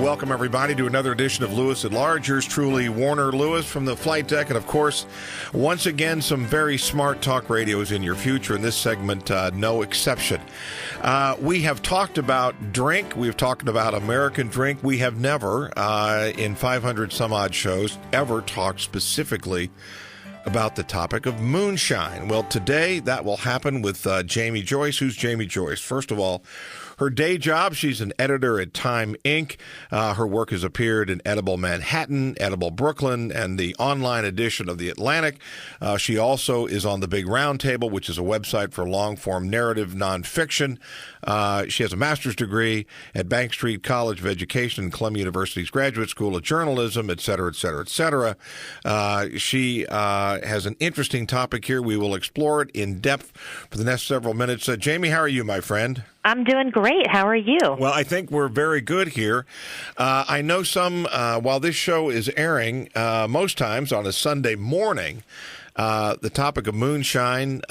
welcome everybody to another edition of Lewis at Large. Yours truly, Warner Lewis from the flight deck. And of course, once again, some very smart talk radios in your future. In this segment, no exception. We have talked about drink. We've talked about American drink. We have never, in 500 some odd shows, ever talked specifically about the topic of moonshine. Well, today that will happen with Jaime Joyce. Who's Jaime Joyce? First of all, her day job, she's an editor at Time Inc. Her work has appeared in Edible Manhattan, Edible Brooklyn, and the online edition of The Atlantic. She also is on the Big Round Table, which is a website for long-form narrative nonfiction. She has a master's degree at Bank Street College of Education and Columbia University's Graduate School of Journalism, et cetera, et cetera, et cetera. She has an interesting topic here. We will explore it in depth for the next several minutes. Jaime, how are you, my friend? I'm doing great. How are you? Well, I think we're very good here. I know while this show is airing, most times on a Sunday morning, the topic of moonshine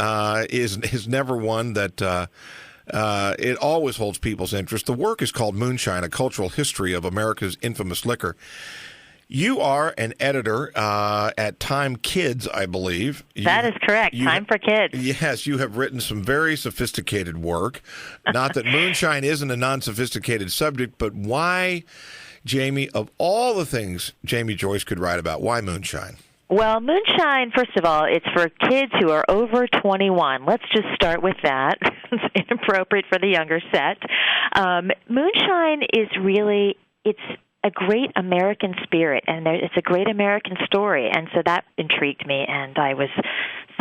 is never one that it always holds people's interest. The work is called Moonshine, A Cultural History of America's Infamous Liquor. You are an editor at Time Kids, I believe. That is correct. Time for Kids. Yes, you have written some very sophisticated work. Not that moonshine isn't a non-sophisticated subject, but why, Jaime, of all the things Jaime Joyce could write about, why moonshine? Well, moonshine, first of all, it's for kids who are over 21. Let's just start with that. It's inappropriate for the younger set. Moonshine is really, it's a great American spirit, and it's a great American story, and so that intrigued me, and I was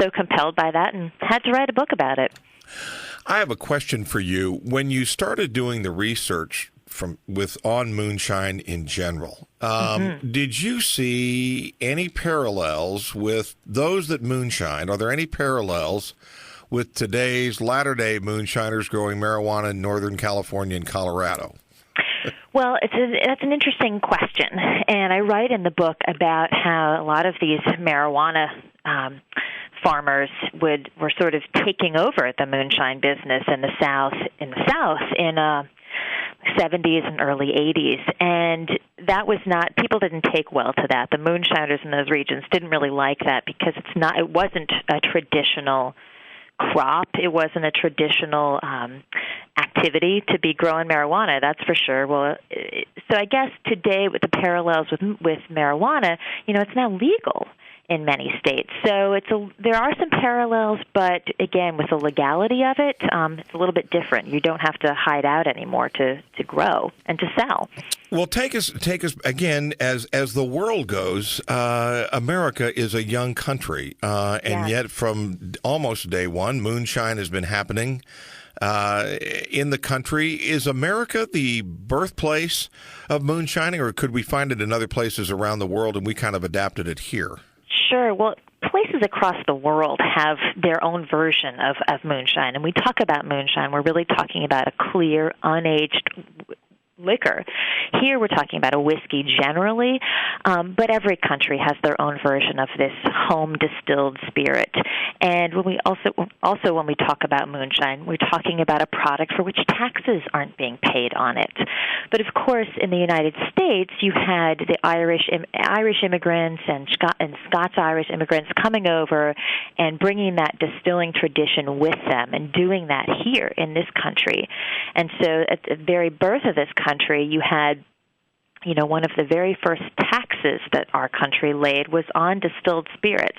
so compelled by that and had to write a book about it. I have a question for you. When you started doing the research on moonshine in general, did you see any parallels with those that moonshine? Are there any parallels with today's latter-day moonshiners growing marijuana in Northern California and Colorado? Well, that's an interesting question, and I write in the book about how a lot of these marijuana farmers were sort of taking over the moonshine business in the South in 70s and early 80s, and that was not, people didn't take well to that. The moonshiners in those regions didn't really like that because it wasn't a traditional crop. It wasn't a traditional activity to be growing marijuana, that's for sure. Well, so I guess today with the parallels with marijuana, it's now legal in many states. So there are some parallels, but again, with the legality of it, it's a little bit different. You don't have to hide out anymore to grow and to sell. Well, take us again as the world goes. America is a young country, and yet from almost day one, moonshine has been happening in the country. Is America the birthplace of moonshining, or could we find it in other places around the world and we kind of adapted it here? Sure. Well, places across the world have their own version of moonshine. And we talk about moonshine, we're really talking about a clear, unaged liquor. Here we're talking about a whiskey generally, but every country has their own version of this home distilled spirit. And when we also when we talk about moonshine, we're talking about a product for which taxes aren't being paid on it. But of course, in the United States, you had the Irish immigrants and Scots-Irish immigrants coming over and bringing that distilling tradition with them and doing that here in this country. And so at the very birth of this country, you had, one of the very first taxes that our country laid was on distilled spirits.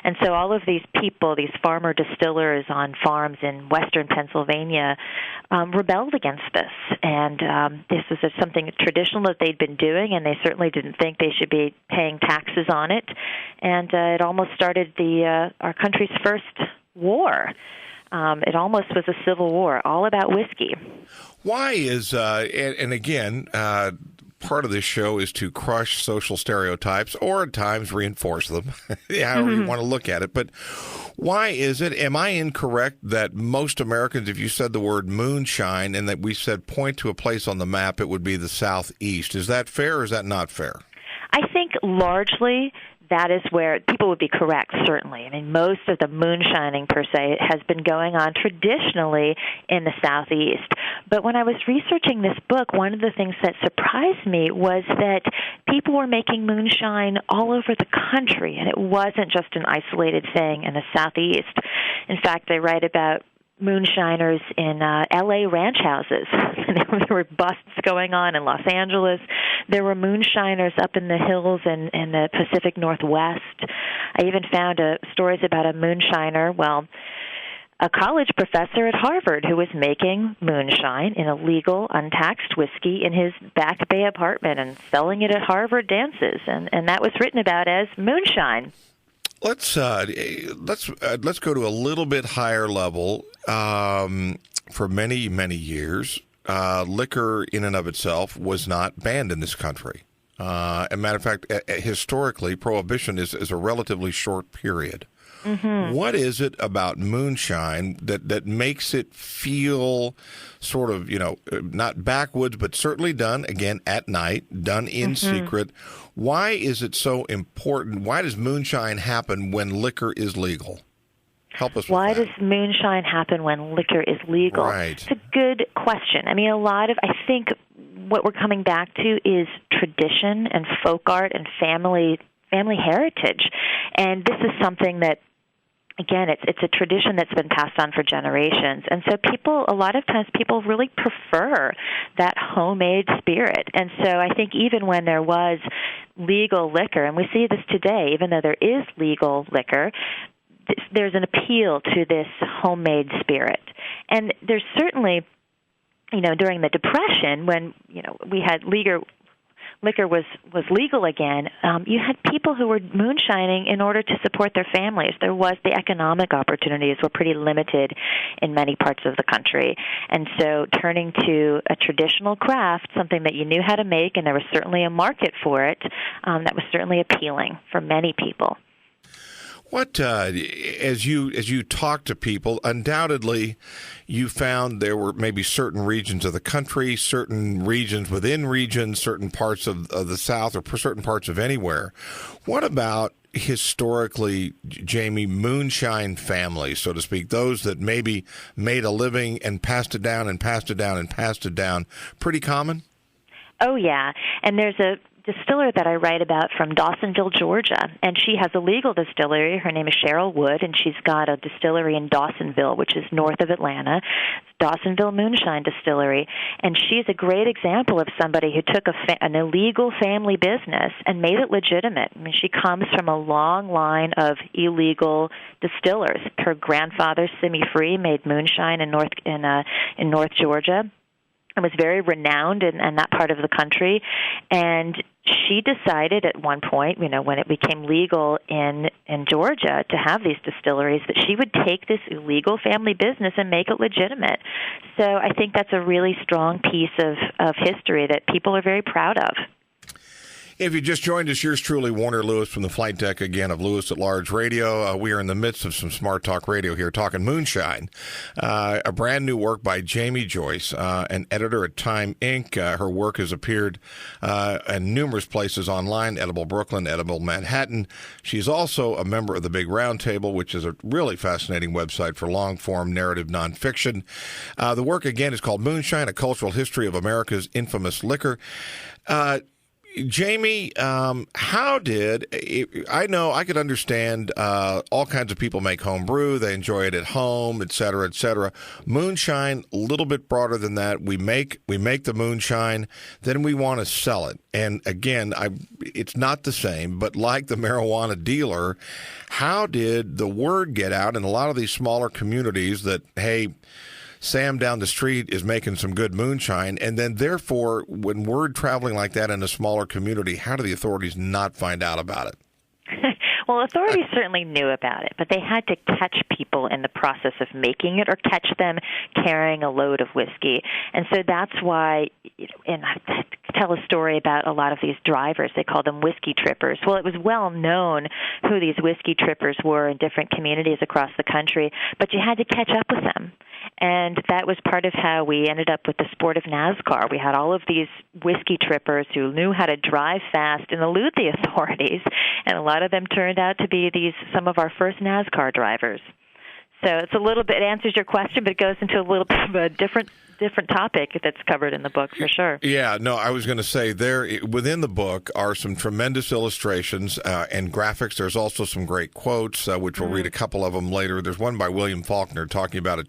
And so all of these people, these farmer distillers on farms in western Pennsylvania, rebelled against this. And this was something traditional that they'd been doing, and they certainly didn't think they should be paying taxes on it. And it almost started our country's first war. It almost was a civil war, all about whiskey. Why is, and again, part of this show is to crush social stereotypes or at times reinforce them, however you want to look at it. But why is it, am I incorrect that most Americans, if you said the word moonshine and that we said point to a place on the map, it would be the Southeast? Is that fair or is that not fair? I think largely that is where people would be correct, certainly. I mean, most of the moonshining, per se, has been going on traditionally in the Southeast. But when I was researching this book, one of the things that surprised me was that people were making moonshine all over the country, and it wasn't just an isolated thing in the Southeast. In fact, they write about moonshiners in L.A. ranch houses. There were busts going on in Los Angeles. There were moonshiners up in the hills in the Pacific Northwest. I even found stories about a moonshiner, a college professor at Harvard who was making moonshine in a legal, untaxed whiskey in his Back Bay apartment and selling it at Harvard dances, and that was written about as moonshine. Let's go to a little bit higher level. For many, many years, liquor in and of itself was not banned in this country. As a matter of fact, historically, prohibition is a relatively short period. Mm-hmm. What is it about moonshine that makes it feel sort of, not backwoods, but certainly done, again, at night, done in secret? Why is it so important? Why does moonshine happen when liquor is legal? Help us with Why that. does moonshine happen when liquor is legal? Right. It's a good question. I mean, I think what we're coming back to is tradition and folk art and family heritage. And this is something that, again, it's a tradition that's been passed on for generations. And so a lot of times people really prefer that homemade spirit. And so I think even when there was legal liquor, and we see this today, even though there is legal liquor, there's an appeal to this homemade spirit. And there's certainly, during the Depression, when, we had liquor was legal again, you had people who were moonshining in order to support their families. The economic opportunities were pretty limited in many parts of the country. And so turning to a traditional craft, something that you knew how to make, and there was certainly a market for it, that was certainly appealing for many people. What, as you talk to people, undoubtedly you found there were maybe certain regions of the country, certain regions within regions, certain parts of the South, or certain parts of anywhere. What about historically, Jamie, moonshine families, so to speak, those that maybe made a living and passed it down and passed it down and passed it down? Pretty common? Oh, yeah. And there's a distiller that I write about from Dawsonville, Georgia, and she has a legal distillery. Her name is Cheryl Wood, and she's got a distillery in Dawsonville, which is north of Atlanta. It's Dawsonville Moonshine Distillery, and she's a great example of somebody who took an illegal family business and made it legitimate. I mean, she comes from a long line of illegal distillers. Her grandfather, Simi Free, made moonshine in North Georgia. It was very renowned in that part of the country, and she decided at one point, when it became legal in Georgia to have these distilleries, that she would take this illegal family business and make it legitimate. So I think that's a really strong piece of history that people are very proud of. If you just joined us, yours truly, Warner Lewis from the flight deck again of Lewis at Large Radio. We are in the midst of some smart talk radio here, talking moonshine, a brand new work by Jamie Joyce, an editor at Time Inc. Her work has appeared in numerous places online, Edible Brooklyn, Edible Manhattan. She's also a member of the Big Round Table, which is a really fascinating website for long-form narrative nonfiction. The work, again, is called Moonshine, A Cultural History of America's Infamous Liquor. Jamie, how did I know I could understand all kinds of people make home brew, they enjoy it at home, et cetera, et cetera. Moonshine, a little bit broader than that. We make the moonshine, then we want to sell it. And again, it's not the same, but like the marijuana dealer, how did the word get out in a lot of these smaller communities that, hey, Sam down the street is making some good moonshine, and then therefore, when word traveling like that in a smaller community, how do the authorities not find out about it? Well, authorities certainly knew about it, but they had to catch people in the process of making it or catch them carrying a load of whiskey. And so that's why, and I tell a story about a lot of these drivers. They call them whiskey trippers. Well, it was well known who these whiskey trippers were in different communities across the country, but you had to catch up with them. And that was part of how we ended up with the sport of NASCAR. We had all of these whiskey trippers who knew how to drive fast and elude the authorities, and a lot of them turned out to be some of our first NASCAR drivers. So it's a little bit, it answers your question, but it goes into a little bit of a different different topic that's covered in the book for sure. Yeah, no, I was going to say there within the book are some tremendous illustrations and graphics. There's also some great quotes, which we'll read a couple of them later. There's one by William Faulkner talking about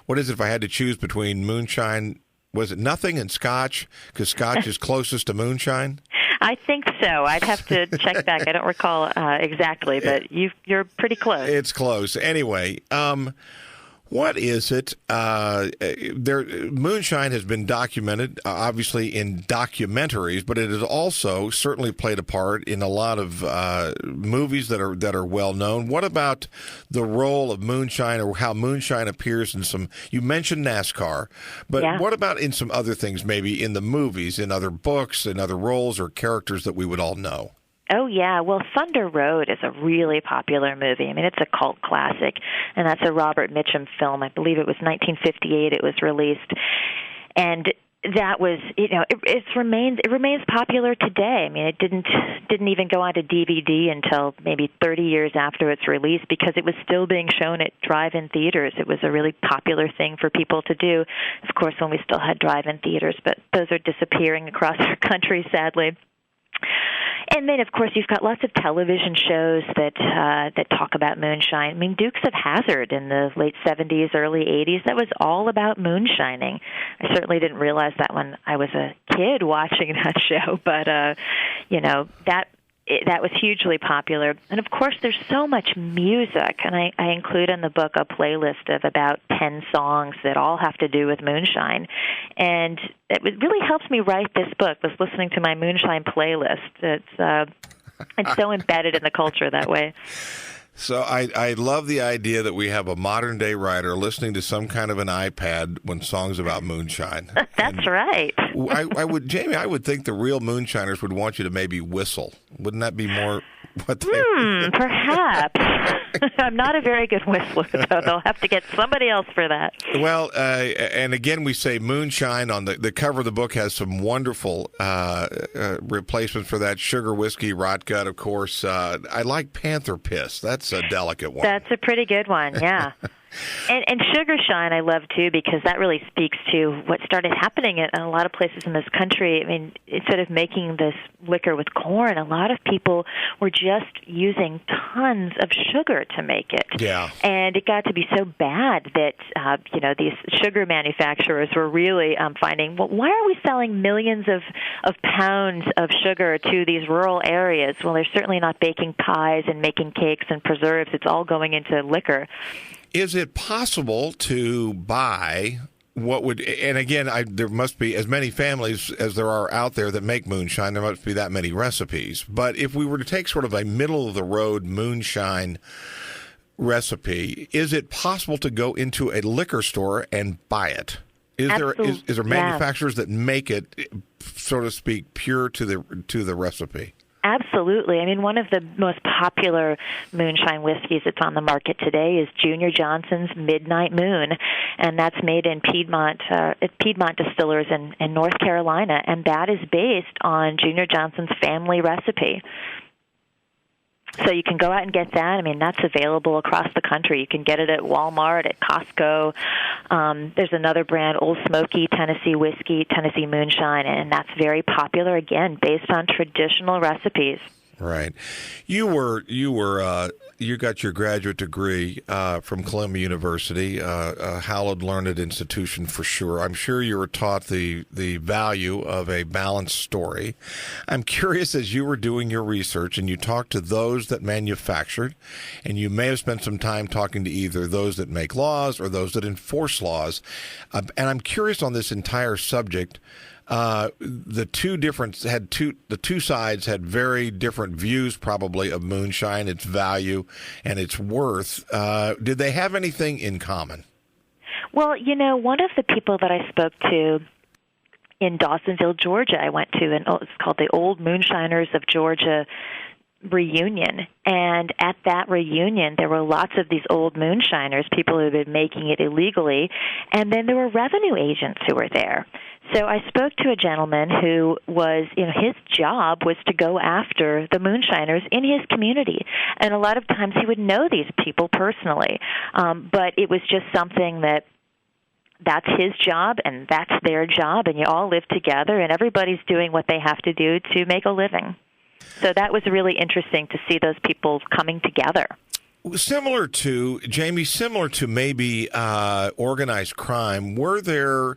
what is it if I had to choose between moonshine, was it nothing and scotch? Because scotch is closest to moonshine? I think so. I'd have to check back. I don't recall exactly, but you're pretty close. It's close. Anyway, what is it? Moonshine has been documented, obviously, in documentaries, but it has also certainly played a part in a lot of movies that are well known. What about the role of moonshine, or how moonshine appears in some? You mentioned NASCAR, but what about in some other things? Maybe in the movies, in other books, in other roles or characters that we would all know. Oh, yeah. Well, Thunder Road is a really popular movie. I mean, it's a cult classic, and that's a Robert Mitchum film. I believe it was 1958 it was released. And that was, it remains popular today. I mean, it didn't even go on to DVD until maybe 30 years after its release, because it was still being shown at drive-in theaters. It was a really popular thing for people to do, of course, when we still had drive-in theaters, but those are disappearing across our country, sadly. And then, of course, you've got lots of television shows that talk about moonshine. I mean, Dukes of Hazzard in the late 70s, early 80s, that was all about moonshining. I certainly didn't realize that when I was a kid watching that show, but, that was hugely popular. And, of course, there's so much music, and I include in the book a playlist of about 10 songs that all have to do with moonshine. And it really helps me write this book, was listening to my moonshine playlist. It's so embedded in the culture that way. So I love the idea that we have a modern-day writer listening to some kind of an iPad when songs about moonshine. That's right. Jamie, I would think the real moonshiners would want you to maybe whistle. Wouldn't that be more what they... Perhaps. I'm not a very good whistler, though. They'll have to get somebody else for that. Well, and again, we say moonshine on the cover of the book has some wonderful replacements for that. Sugar whiskey, rot gut, of course. I like panther piss. That's a delicate one. That's a pretty good one, yeah. And Sugar Shine I love, too, because that really speaks to what started happening in a lot of places in this country. I mean, instead of making this liquor with corn, a lot of people were just using tons of sugar to make it. Yeah. And it got to be so bad that, these sugar manufacturers were really finding, well, why are we selling millions of pounds of sugar to these rural areas? Well, they're certainly not baking pies and making cakes and preserves. It's all going into liquor. Is it possible to buy what would, and again, there must be as many families as there are out there that make moonshine, there must be that many recipes. But if we were to take sort of a middle-of-the-road moonshine recipe, is it possible to go into a liquor store and buy it? Is there manufacturers that make it, so to speak, pure to the recipe? Absolutely. I mean, one of the most popular moonshine whiskeys that's on the market today is Junior Johnson's Midnight Moon, and that's made in Piedmont Distillers in North Carolina, and that is based on Junior Johnson's family recipe. So you can go out and get that. I mean, that's available across the country. You can get it at Walmart, at Costco. There's another brand, Old Smoky Tennessee Whiskey, Tennessee Moonshine, and that's very popular, again, based on traditional recipes. Right. You got your graduate degree from Columbia University, a hallowed, learned institution for sure. I'm sure you were taught the value of a balanced story. I'm curious, as you were doing your research and you talked to those that manufactured, and you may have spent some time talking to either those that make laws or those that enforce laws, and I'm curious on this entire subject. The two sides had very different views, probably, of moonshine, its value and its worth. Did they have anything in common? Well, one of the people that I spoke to in Dawsonville, Georgia, I went to, and it's called the Old Moonshiners of Georgia reunion, and at that reunion there were lots of these old moonshiners, people who had been making it illegally, and then there were revenue agents who were there. So I spoke to a gentleman who was, his job was to go after the moonshiners in his community, and a lot of times he would know these people personally, but it was just something that that's his job and that's their job, and you all live together, and everybody's doing what they have to do to make a living. So that was really interesting to see those people coming together. Similar to, Jamie, similar to maybe organized crime, were there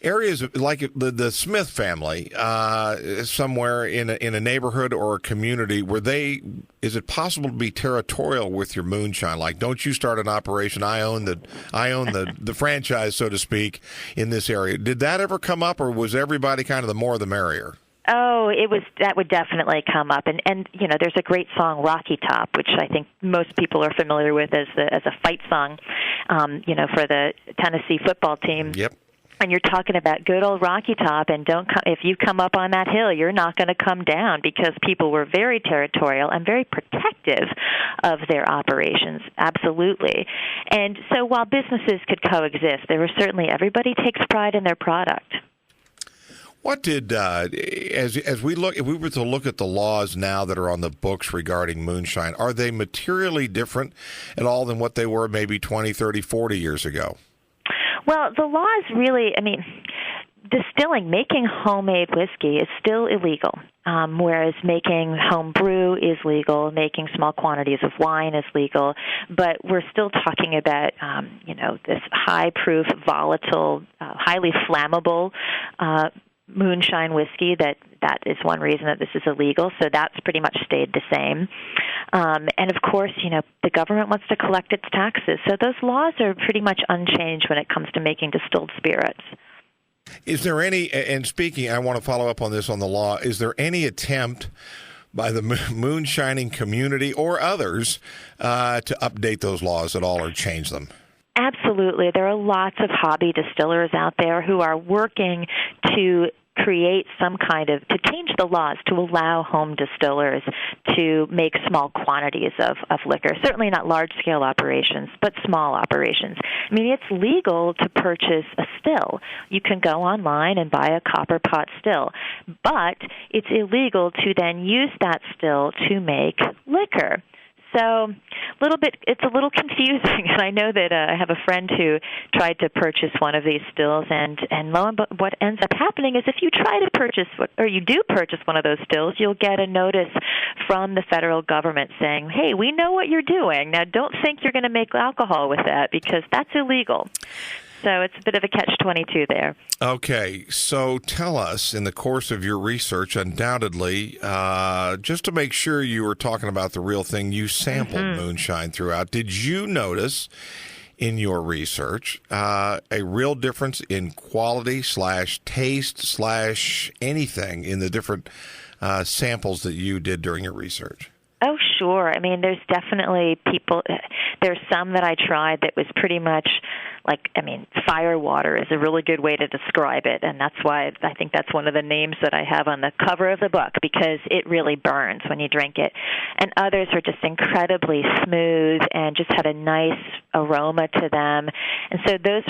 areas like the Smith family somewhere in a neighborhood or a community where is it possible to be territorial with your moonshine? Like, don't you start an operation, I own the franchise, so to speak, in this area. Did that ever come up, or was everybody kind of the more the merrier? Oh, that would definitely come up, and there's a great song, Rocky Top, which I think most people are familiar with as a fight song, for the Tennessee football team. Yep. And you're talking about good old Rocky Top, and if you come up on that hill, you're not going to come down, because people were very territorial and very protective of their operations, absolutely. And so while businesses could coexist, there was certainly, everybody takes pride in their product. What did, as we look, if we were to look at the laws now that are on the books regarding moonshine, are they materially different at all than what they were maybe 20, 30, 40 years ago? Well, the laws really, making homemade whiskey is still illegal, whereas making home brew is legal, making small quantities of wine is legal, but we're still talking about, this high-proof, volatile, highly flammable moonshine whiskey. That is one reason that this is illegal, so that's pretty much stayed the same. And of course, the government wants to collect its taxes, so those laws are pretty much unchanged when it comes to making distilled spirits. Is there any, and speaking, I want to follow up on this on the law, is there any attempt by the moonshining community or others to update those laws at all or change them? Absolutely. There are lots of hobby distillers out there who are working to create to change the laws to allow home distillers to make small quantities of liquor. Certainly not large-scale operations, but small operations. It's legal to purchase a still. You can go online and buy a copper pot still, but it's illegal to then use that still to make liquor. So it's a little confusing, and I know that I have a friend who tried to purchase one of these stills, and lo and behold, what ends up happening is if you try to purchase, or you do purchase one of those stills, you'll get a notice from the federal government saying, hey, we know what you're doing. Now, don't think you're going to make alcohol with that, because that's illegal. So it's a bit of a catch-22 there. Okay, so tell us, in the course of your research, undoubtedly, just to make sure you were talking about the real thing, you sampled moonshine throughout. Did you notice in your research a real difference in quality / taste / anything in the different samples that you did during your research? Oh, sure. There's definitely there's some that I tried that was pretty much fire water is a really good way to describe it, and that's why I think that's one of the names that I have on the cover of the book, because it really burns when you drink it. And others are just incredibly smooth and just had a nice aroma to them. And so those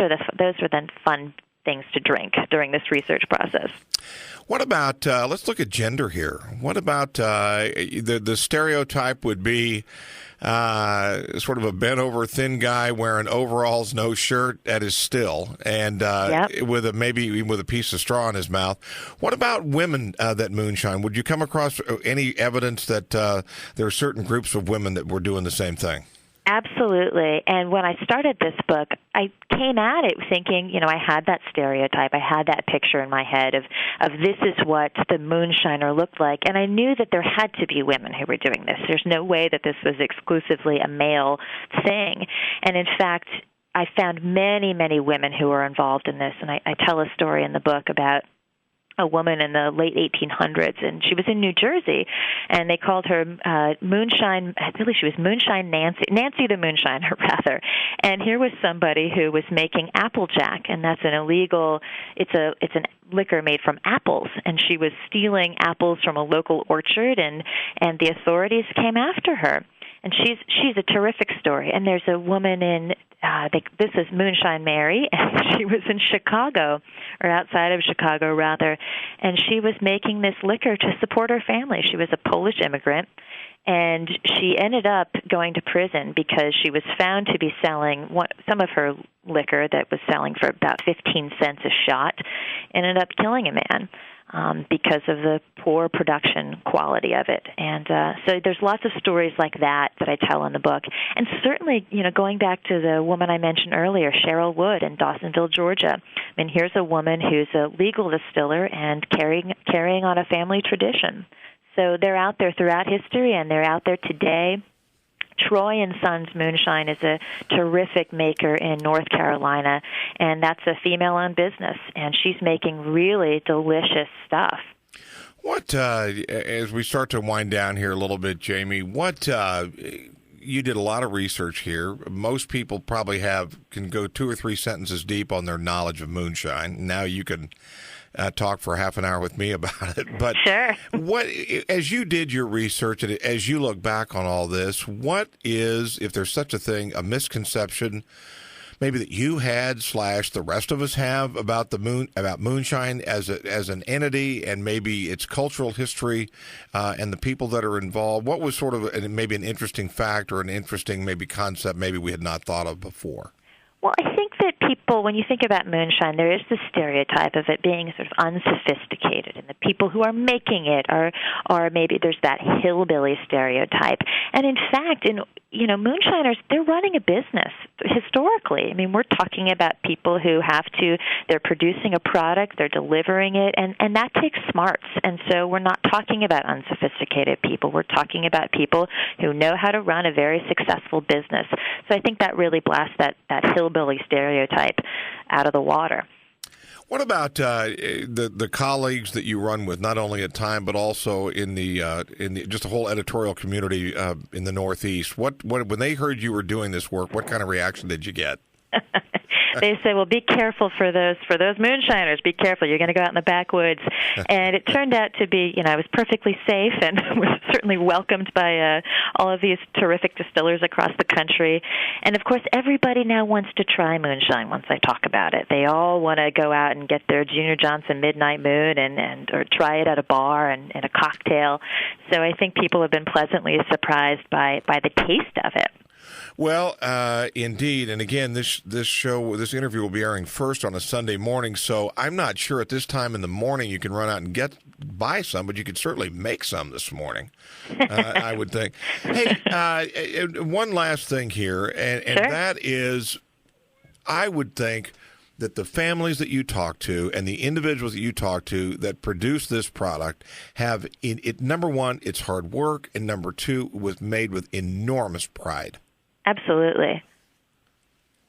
were then fun things to drink during this research process. What about, let's look at gender here. What about the stereotype would be sort of a bent-over thin guy wearing overalls, no shirt at his still, and maybe even with a piece of straw in his mouth. What about women that moonshine? Would you come across any evidence that there are certain groups of women that were doing the same thing? Absolutely. And when I started this book, I came at it thinking, I had that stereotype. I had that picture in my head of this is what the moonshiner looked like. And I knew that there had to be women who were doing this. There's no way that this was exclusively a male thing. And in fact, I found many, many women who were involved in this. And I tell a story in the book about a woman in the late 1800s, and she was in New Jersey, and they called her Moonshine, really she was Moonshine Nancy the Moonshiner, rather. And here was somebody who was making Applejack, and that's an illegal, it's an liquor made from apples, and she was stealing apples from a local orchard, and the authorities came after her. And she's a terrific story. And there's a woman in this is Moonshine Mary, and she was in Chicago, or outside of Chicago, rather, and she was making this liquor to support her family. She was a Polish immigrant, and she ended up going to prison because she was found to be selling some of her liquor that was selling for about 15 cents a shot, ended up killing a man. Because of the poor production quality of it. And so there's lots of stories like that I tell in the book. And certainly, going back to the woman I mentioned earlier, Cheryl Wood in Dawsonville, Georgia. I mean, here's a woman who's a legal distiller and carrying on a family tradition. So they're out there throughout history, and they're out there today. Troy & Sons Moonshine is a terrific maker in North Carolina, and that's a female-owned business, and she's making really delicious stuff. What, as we start to wind down here a little bit, Jamie, you did a lot of research here. Most people probably can go 2 or 3 sentences deep on their knowledge of moonshine. Now you can talk for half an hour with me about it. But sure. As you did your research and as you look back on all this, what is, if there's such a thing, a misconception maybe that you had / the rest of us have about moonshine as an entity and maybe its cultural history and the people that are involved? What was sort of maybe an interesting fact or an interesting maybe concept maybe we had not thought of before? Well, I think that people, when you think about moonshine, there is the stereotype of it being sort of unsophisticated, and the people who are making it are maybe there's that hillbilly stereotype. And in fact, moonshiners, they're running a business historically. I mean, we're talking about people who they're producing a product, they're delivering it, and that takes smarts. And so we're not talking about unsophisticated people. We're talking about people who know how to run a very successful business. So I think that really blasts that hillbilly stereotype out of the water. What about the colleagues that you run with, not only at Time but also in the just the whole editorial community in the Northeast? What when they heard you were doing this work, what kind of reaction did you get? They say, well, be careful for those moonshiners. Be careful. You're going to go out in the backwoods. And it turned out to be, I was perfectly safe and was certainly welcomed by all of these terrific distillers across the country. And, of course, everybody now wants to try moonshine once I talk about it. They all want to go out and get their Junior Johnson Midnight Moon or try it at a bar and a cocktail. So I think people have been pleasantly surprised by the taste of it. Well, indeed, and again, this interview will be airing first on a Sunday morning, so I'm not sure at this time in the morning you can run out and buy some, but you could certainly make some this morning, I would think. Hey, one last thing here, and sure. That is, I would think that the families that you talk to and the individuals that you talk to that produce this product have, number one, it's hard work, and number two, it was made with enormous pride. Absolutely.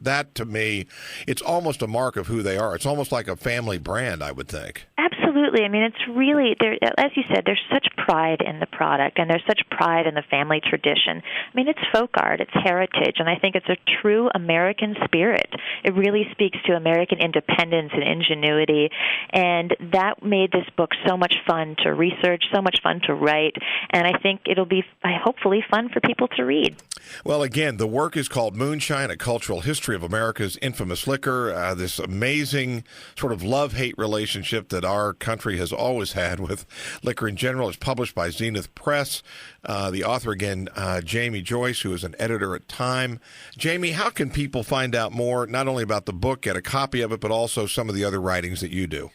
That, to me, it's almost a mark of who they are. It's almost like a family brand, I would think. Absolutely. I mean, it's really, as you said, there's such pride in the product, and there's such pride in the family tradition. I mean, it's folk art, it's heritage, and I think it's a true American spirit. It really speaks to American independence and ingenuity, and that made this book so much fun to research, so much fun to write, and I think it'll be hopefully fun for people to read. Well, again, the work is called Moonshine, A Cultural History of America's Infamous Liquor, this amazing sort of love-hate relationship that our country has always had with liquor in general. It's published by Zenith Press. The author, again, Jamie Joyce, who is an editor at Time. Jamie, how can people find out more, not only about the book, get a copy of it, but also some of the other writings that you do?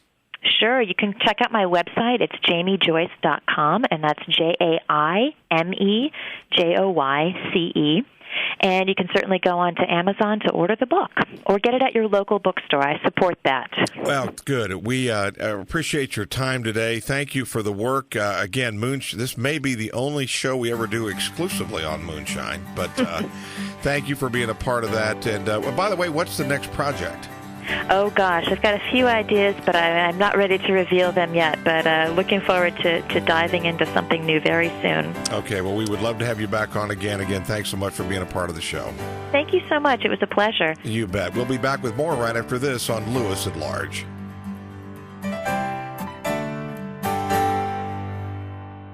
Sure. You can check out my website. It's jamiejoyce.com, and that's JAIMEJOYCE. And you can certainly go on to Amazon to order the book or get it at your local bookstore. I support that. Well, good. We appreciate your time today. Thank you for the work. Again, this may be the only show we ever do exclusively on moonshine, but thank you for being a part of that. And by the way, what's the next project? Oh, gosh, I've got a few ideas, but I'm not ready to reveal them yet. But looking forward to diving into something new very soon. Okay, well, we would love to have you back on again. Again, thanks so much for being a part of the show. Thank you so much. It was a pleasure. You bet. We'll be back with more right after this on Lewis at Large.